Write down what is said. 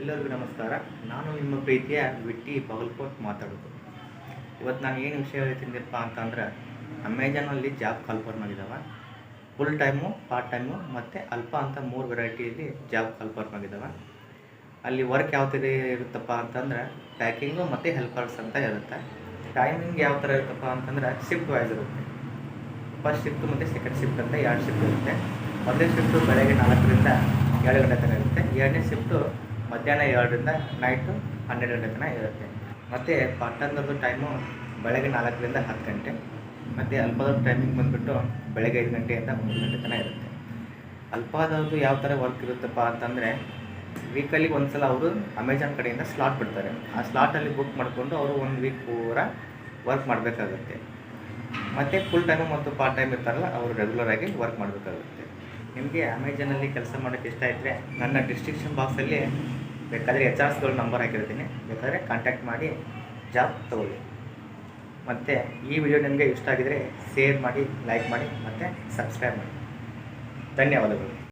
ಎಲ್ಲರಿಗೂ ನಮಸ್ಕಾರ. ನಾನು ನಿಮ್ಮ ಪ್ರೀತಿಯ ವಿಟ್ಟಿ ಬಾಗಲಕೋಟ್ ಮಾತಾಡೋದು. ಇವತ್ತು ನಾನು ಏನು ವಿಷಯ ಹೇಳ್ತೀನಿಪ್ಪ ಅಂತಂದ್ರೆ, ಅಮೆಜಾನಲ್ಲಿ ಜಾಬ್ ಕಾಲ್ಫರ್ಮ್ ಆಗಿದ್ದಾವೆ. ಫುಲ್ ಟೈಮು, ಪಾರ್ಟ್ ಟೈಮು ಮತ್ತು ಅಲ್ಪ ಅಂತ 3 ವೆರೈಟಿಯಲ್ಲಿ ಜಾಬ್ ಕಾಲ್ಫರ್ಮ್ ಆಗಿದ್ದಾವೆ. ಅಲ್ಲಿ ವರ್ಕ್ ಯಾವ ಥರ ಇರುತ್ತಪ್ಪ ಅಂತಂದ್ರೆ, ಪ್ಯಾಕಿಂಗು ಮತ್ತು ಹೆಲ್ಪರ್ಸ್ ಅಂತ ಇರುತ್ತೆ. ಟೈಮಿಂಗ್ ಯಾವ ಥರ ಇರುತ್ತಪ್ಪ ಅಂತಂದ್ರೆ ಶಿಫ್ಟ್ ವೈಸ್ ಇರುತ್ತೆ. ಫಸ್ಟ್ ಶಿಫ್ಟು ಮತ್ತು ಸೆಕೆಂಡ್ ಶಿಫ್ಟ್ ಅಂತ 2 ಶಿಫ್ಟ್ ಇರುತ್ತೆ. ಮೊದಲನೇ ಶಿಫ್ಟು ಬೆಳಗ್ಗೆ 4ರಿಂದ 7 ಗಂಟೆ ತನಕ ಇರುತ್ತೆ. ಎರಡನೇ ಶಿಫ್ಟು ಮಧ್ಯಾಹ್ನ 2ರಿಂದ ನೈಟು 12 ಗಂಟೆ ತನಕ ಇರುತ್ತೆ. ಮತ್ತು ಪಾರ್ಟ್ನರ್ದು ಟೈಮು ಬೆಳಗ್ಗೆ 4ರಿಂದ 10 ಗಂಟೆ. ಮತ್ತು ಅಲ್ಪದ ಟೈಮಿಂಗ್ ಬಂದುಬಿಟ್ಟು ಬೆಳಗ್ಗೆ 5 ಗಂಟೆಯಿಂದ 3 ಗಂಟೆ ತನಕ ಇರುತ್ತೆ. ಅಲ್ಪದವ್ರದ್ದು ಯಾವ ಥರ ವರ್ಕ್ ಇರುತ್ತಪ್ಪ ಅಂತಂದರೆ, ವೀಕಲ್ಲಿ ಒಂದು ಸಲ ಅವರು ಅಮೆಜಾನ್ ಕಡೆಯಿಂದ ಸ್ಲಾಟ್ ಬಿಡ್ತಾರೆ. ಆ ಸ್ಲಾಟಲ್ಲಿ ಬುಕ್ ಮಾಡಿಕೊಂಡು ಅವರು 1 ವೀಕ್ ಪೂರ ವರ್ಕ್ ಮಾಡಬೇಕಾಗುತ್ತೆ. ಮತ್ತು ಫುಲ್ ಟೈಮು ಮತ್ತು ಪಾರ್ಟ್ ಟೈಮ್ ಇರ್ತಾರಲ್ಲ, ಅವರು ರೆಗ್ಯುಲರಾಗಿ ವರ್ಕ್ ಮಾಡಬೇಕಾಗುತ್ತೆ. ನಿಮಗೆ ಅಮೆಜಾನಲ್ಲಿ ಕೆಲಸ ಮಾಡೋಕ್ಕೆ ಇಷ್ಟ ಇದ್ದರೆ ನನ್ನ ಡಿಸ್ಕ್ರಿಪ್ಷನ್ ಬಾಕ್ಸಲ್ಲಿ ಬೇಕಾದರೆ HRಸ್ಗಳ ನಂಬರ್ ಹಾಕಿರ್ತೀನಿ. ಬೇಕಾದರೆ ಕಾಂಟ್ಯಾಕ್ಟ್ ಮಾಡಿ ಜಾಬ್ ತೊಗೊಳ್ಳಿ. ಮತ್ತು ಈ ವಿಡಿಯೋ ನಿಮಗೆ ಇಷ್ಟ ಆಗಿದರೆ ಶೇರ್ ಮಾಡಿ, ಲೈಕ್ ಮಾಡಿ ಮತ್ತು ಸಬ್ಸ್ಕ್ರೈಬ್ ಮಾಡಿ. ಧನ್ಯವಾದಗಳು.